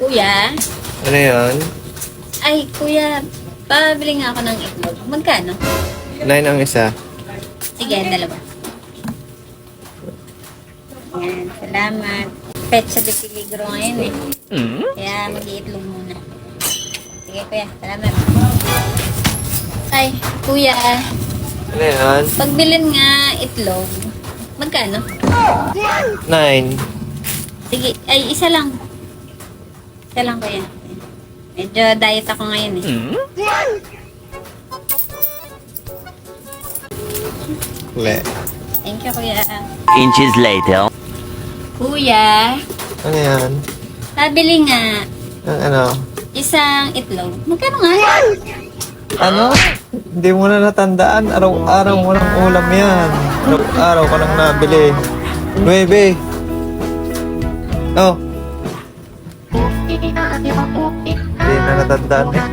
Kuya? Ano yun? Ay, kuya, pabili nga ako ng itlog. Magkano? 9 ang isa. Sige, dalawa. Yan, salamat. Petsa de peligro ngayon eh. Kaya mag-iitlog muna. Sige, kuya, salamat. Ay, kuya, Ano yun? pagbilin nga itlog, magkano? 9. Sige, ay, isa lang. Isa lang, kuya. Medyo diet ako ngayon eh. Le. Thank you, kuya. Inches later. Kuya, Ano yan? pabili nga Ang ano? isang itlog. Magkano nga? Ano? Hindi mo na natandaan. Araw-araw mo lang ulam yan. Araw-araw ko lang nabili. 9. Oh. Hindi na natandaan eh.